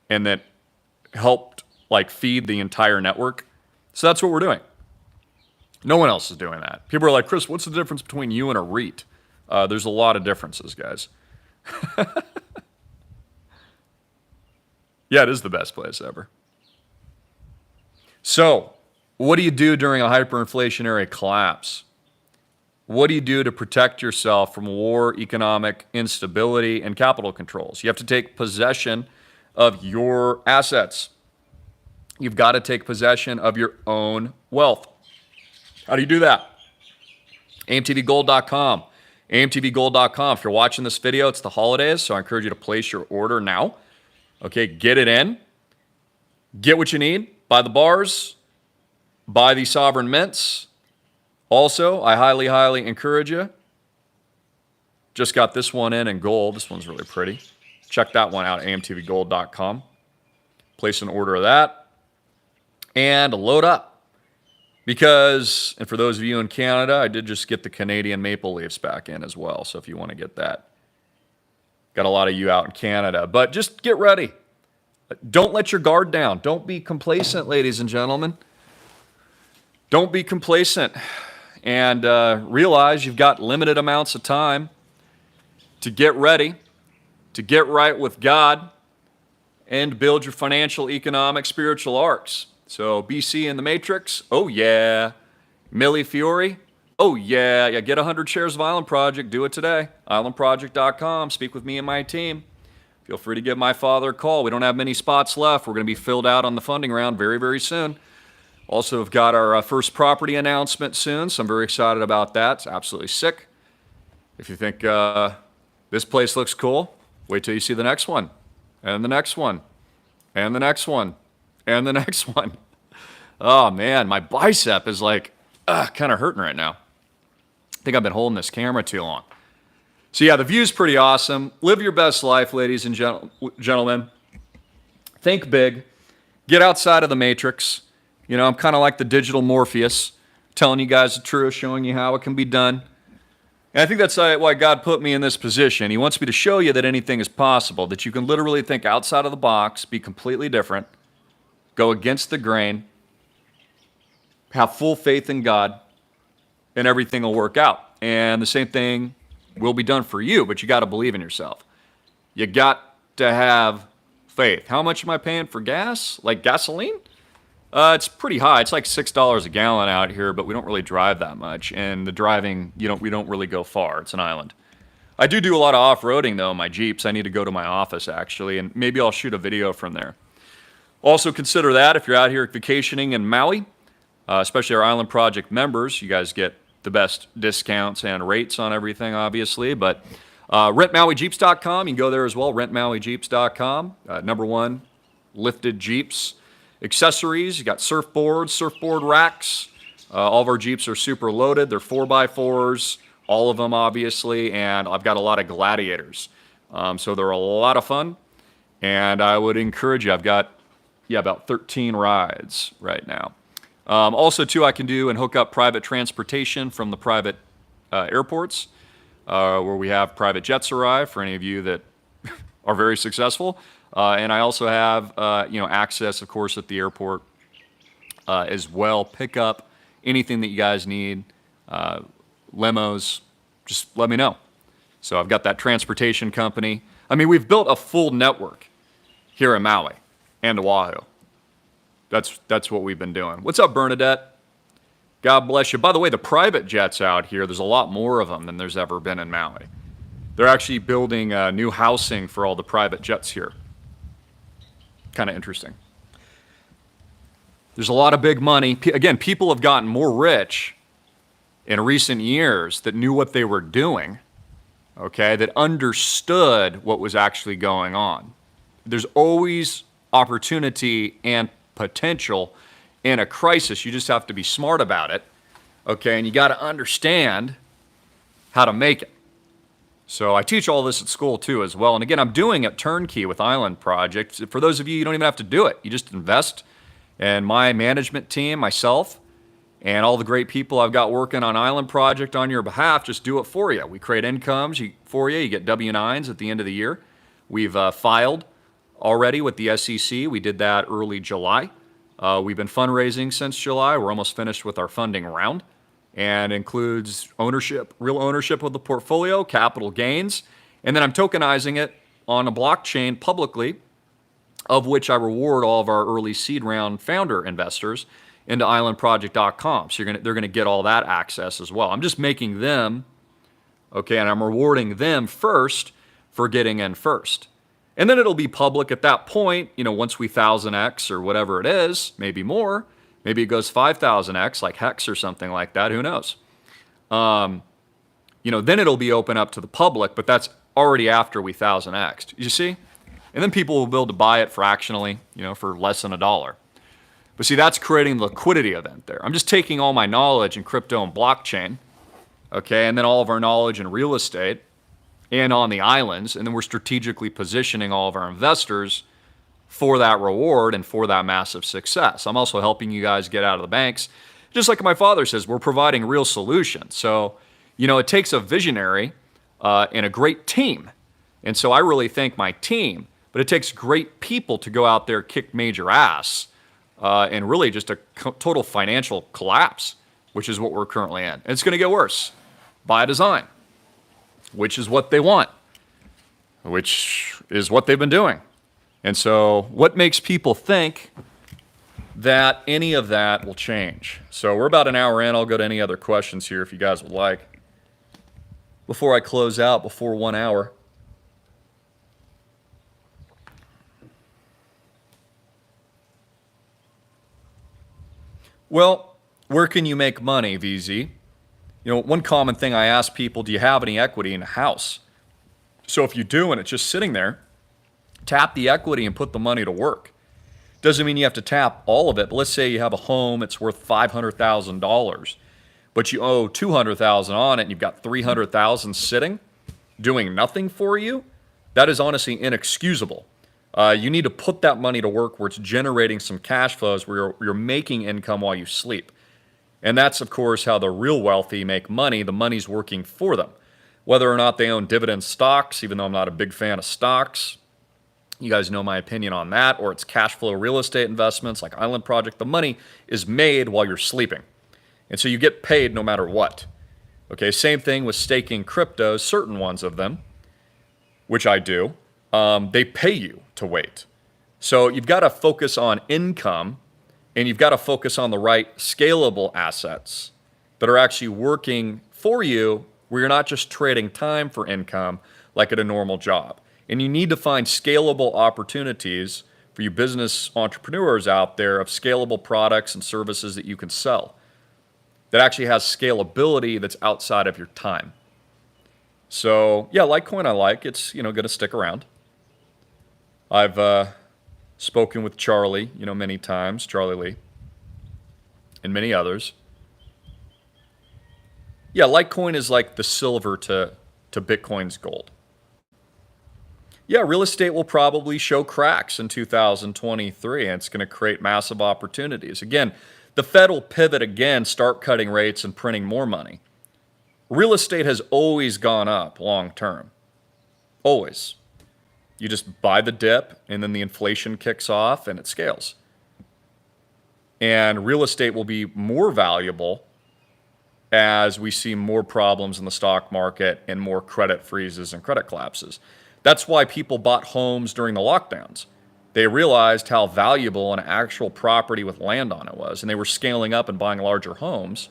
and that helped like feed the entire network. So that's what we're doing. No one else is doing that. People are like, Chris, what's the difference between you and a REIT? There's a lot of differences, guys. Yeah, it is the best place ever. So, what do you do during a hyperinflationary collapse? What do you do to protect yourself from war, economic instability, and capital controls? You have to take possession of your assets. You've got to take possession of your own wealth. How do you do that? AMTVGold.com. AMTVGold.com. If you're watching this video, it's the holidays, so I encourage you to place your order now. Okay, get it in. Get what you need. Buy the bars. Buy the sovereign mints. Also, I highly, highly encourage you. Just got this one in gold. This one's really pretty. Check that one out at amtvgold.com. Place an order of that. And load up. Because, and for those of you in Canada, I did just get the Canadian maple leafs back in as well. So if you want to get that. Got a lot of you out in Canada. But just get ready. Don't let your guard down. Don't be complacent, ladies and gentlemen. Don't be complacent. And realize you've got limited amounts of time to get ready, to get right with God, and build your financial, economic, spiritual arcs. So BC in the Matrix, oh yeah. Millie Fiore, oh yeah. Yeah, get 100 shares of Island Project. Do it today. Islandproject.com. Speak with me and my team. Feel free to give my father a call. We don't have many spots left. We're going to be filled out on the funding round very, very soon. Also, have got our first property announcement soon, so I'm very excited about that. It's absolutely sick. If you think this place looks cool, wait till you see the next one, and the next one, and the next one, and the next one. Oh, man, my bicep is like kind of hurting right now. I think I've been holding this camera too long. So, yeah, the view's pretty awesome. Live your best life, ladies and gentlemen. Think big. Get outside of the matrix. You know, I'm kind of like the digital Morpheus, telling you guys the truth, showing you how it can be done. And I think that's why God put me in this position. He wants me to show you that anything is possible, that you can literally think outside of the box, be completely different, go against the grain, have full faith in God, and everything will work out. And the same thing will be done for you, but you got to believe in yourself. You got to have faith. How much am I paying for gas? Like gasoline? It's pretty high. It's like $6 a gallon out here, but we don't really drive that much. And the driving, we don't really go far. It's an island. I do a lot of off-roading, though, in my Jeeps. I need to go to my office, actually, and maybe I'll shoot a video from there. Also consider that if you're out here vacationing in Maui, especially our Island Project members, you guys get the best discounts and rates on everything, obviously. But rentmauijeeps.com, you can go there as well, rentmauijeeps.com. Number one, lifted Jeeps. Accessories, you got surfboards, surfboard racks. All of our Jeeps are super loaded. They're 4x4s, all of them obviously, and I've got a lot of Gladiators. So they're a lot of fun, and I would encourage you. I've got, about 13 rides right now. Also, too, I can do and hook up private transportation from the private airports, where we have private jets arrive for any of you that are very successful. And I also have, access, of course, at the airport as well. Pick up anything that you guys need, limos, just let me know. So I've got that transportation company. I mean, we've built a full network here in Maui and Oahu. That's what we've been doing. What's up, Bernadette? God bless you. By the way, the private jets out here, there's a lot more of them than there's ever been in Maui. They're actually building new housing for all the private jets here. Kind of interesting. There's a lot of big money. Again, people have gotten more rich in recent years that knew what they were doing, okay, that understood what was actually going on. There's always opportunity and potential in a crisis. You just have to be smart about it, okay, and you got to understand how to make it. So I teach all this at school too as well. And again, I'm doing it turnkey with Island Project. For those of you, you don't even have to do it. You just invest in my management team, myself, and all the great people I've got working on Island Project on your behalf. Just do it for you. We create incomes for you. You get W-9s at the end of the year. We've filed already with the SEC. We did that early July. We've been fundraising since July. We're almost finished with our funding round, and includes ownership, real ownership of the portfolio, capital gains, and then I'm tokenizing it on a blockchain publicly, of which I reward all of our early seed round founder investors into islandproject.com. So they're going to get all that access as well. I'm just making them, okay, and I'm rewarding them first for getting in first. And then it'll be public at that point, once we 1000x or whatever it is, maybe more. Maybe it goes 5000x, like Hex or something like that. Who knows? Then it'll be open up to the public, but that's already after we 1000x. You see? And then people will be able to buy it fractionally, for less than $1. But see, that's creating the liquidity event there. I'm just taking all my knowledge in crypto and blockchain, okay, and then all of our knowledge in real estate and on the islands, and then we're strategically positioning all of our investors for that reward and for that massive success. I'm also helping you guys get out of the banks. Just like my father says, we're providing real solutions. So, it takes a visionary and a great team. And so I really thank my team, but it takes great people to go out there, kick major ass, and really just a total financial collapse, which is what we're currently in. And it's going to get worse by design, which is what they want, which is what they've been doing. And so what makes people think that any of that will change? So we're about an hour in. I'll go to any other questions here if you guys would like. Before I close out, before 1 hour. Well, where can you make money, VZ? One common thing I ask people, do you have any equity in a house? So if you do and it's just sitting there, tap the equity and put the money to work. Doesn't mean you have to tap all of it, but let's say you have a home, it's worth $500,000, but you owe $200,000 on it and you've got $300,000 sitting, doing nothing for you. That is honestly inexcusable. You need to put that money to work where it's generating some cash flows, where you're making income while you sleep. And that's, of course, how the real wealthy make money. The money's working for them. Whether or not they own dividend stocks, even though I'm not a big fan of stocks, you guys know my opinion on that, or it's cash flow real estate investments like Island Project, the money is made while you're sleeping. And so you get paid no matter what. Okay, same thing with staking cryptos, certain ones of them, which I do. They pay you to wait. So you've got to focus on income, and you've got to focus on the right scalable assets that are actually working for you, where you're not just trading time for income like at a normal job. And you need to find scalable opportunities for you business entrepreneurs out there of scalable products and services that you can sell that actually has scalability that's outside of your time. So yeah, Litecoin I like. It's going to stick around. I've spoken with Charlie, many times, Charlie Lee, and many others. Yeah, Litecoin is like the silver to Bitcoin's gold. Yeah, real estate will probably show cracks in 2023, and it's going to create massive opportunities. Again, the Fed will pivot again, start cutting rates and printing more money. Real estate has always gone up long term. Always. You just buy the dip, and then the inflation kicks off, and it scales. And real estate will be more valuable as we see more problems in the stock market and more credit freezes and credit collapses. That's why people bought homes during the lockdowns. They realized how valuable an actual property with land on it was, and they were scaling up and buying larger homes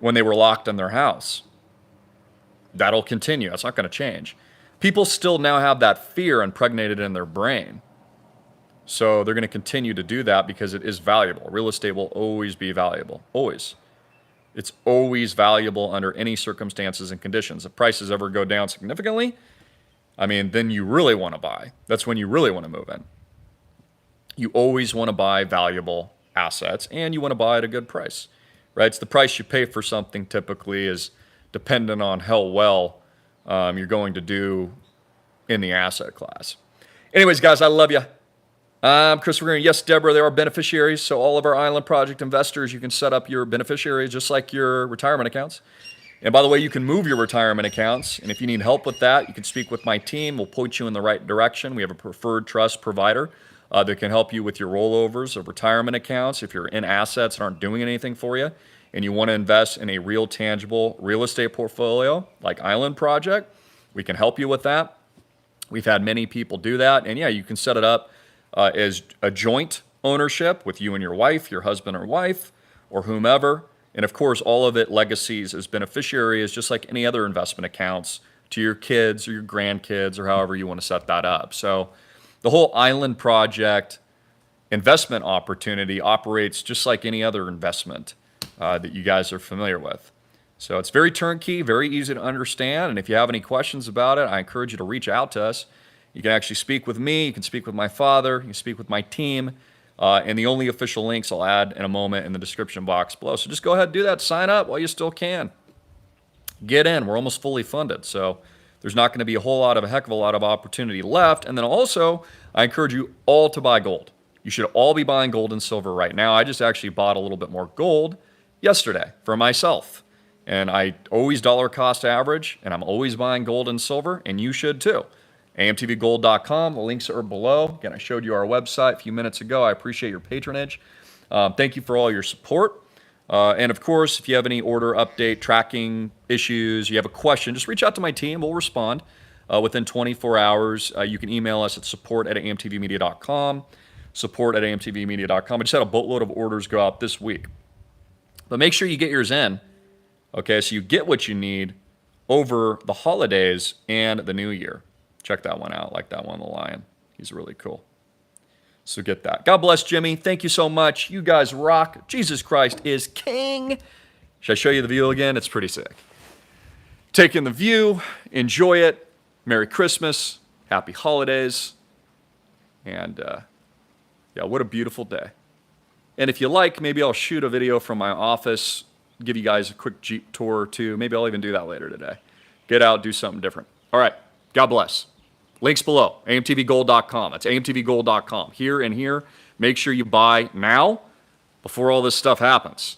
when they were locked in their house. That'll continue. That's not going to change. People still now have that fear impregnated in their brain. So they're going to continue to do that because it is valuable. Real estate will always be valuable. Always. It's always valuable under any circumstances and conditions. If prices ever go down significantly, then you really want to buy. That's when you really want to move in. You always want to buy valuable assets, and you want to buy at a good price, right? It's the price you pay for something typically is dependent on how well you're going to do in the asset class. Anyways, guys, I love you. I'm Christopher Greene. Yes, Deborah, there are beneficiaries. So all of our Island Project investors, you can set up your beneficiaries just like your retirement accounts. And by the way, you can move your retirement accounts. And if you need help with that, you can speak with my team. We'll point you in the right direction. We have a preferred trust provider that can help you with your rollovers of retirement accounts. If you're in assets that aren't doing anything for you and you want to invest in a real tangible real estate portfolio like Island Project, we can help you with that. We've had many people do that. And yeah, you can set it up as a joint ownership with you and your wife, your husband or wife, or whomever. And of course, all of it legacies as beneficiaries, just like any other investment accounts, to your kids or your grandkids or however you want to set that up. So the whole Island Project investment opportunity operates just like any other investment that you guys are familiar with. So it's very turnkey, very easy to understand. And if you have any questions about it, I encourage you to reach out to us. You can actually speak with me. You can speak with my father. You can speak with my team. And the only official links I'll add in a moment in the description box below. So just go ahead and do that. Sign up while you still can. Get in. We're almost fully funded. So there's not going to be a heck of a lot of opportunity left. And then also, I encourage you all to buy gold. You should all be buying gold and silver right now. I just actually bought a little bit more gold yesterday for myself. And I always dollar cost average, and I'm always buying gold and silver, and you should too. AMTVgold.com, the links are below. Again, I showed you our website a few minutes ago. I appreciate your patronage. Thank you for all your support. And of course, if you have any order update, tracking issues, you have a question, just reach out to my team. We'll respond within 24 hours. You can email us at support@amtvmedia.com, support@amtvmedia.com. I just had a boatload of orders go out this week. But make sure you get yours in. Okay, so you get what you need over the holidays and the new year. Check that one out. Like that one, the lion. He's really cool. So get that. God bless, Jimmy. Thank you so much. You guys rock. Jesus Christ is king. Should I show you the view again? It's pretty sick. Take in the view. Enjoy it. Merry Christmas. Happy holidays. And yeah, what a beautiful day. And if you like, maybe I'll shoot a video from my office, give you guys a quick Jeep tour or two. Maybe I'll even do that later today. Get out, do something different. All right. God bless. Links below. AMTVgold.com. That's AMTVgold.com. Here and here. Make sure you buy now before all this stuff happens.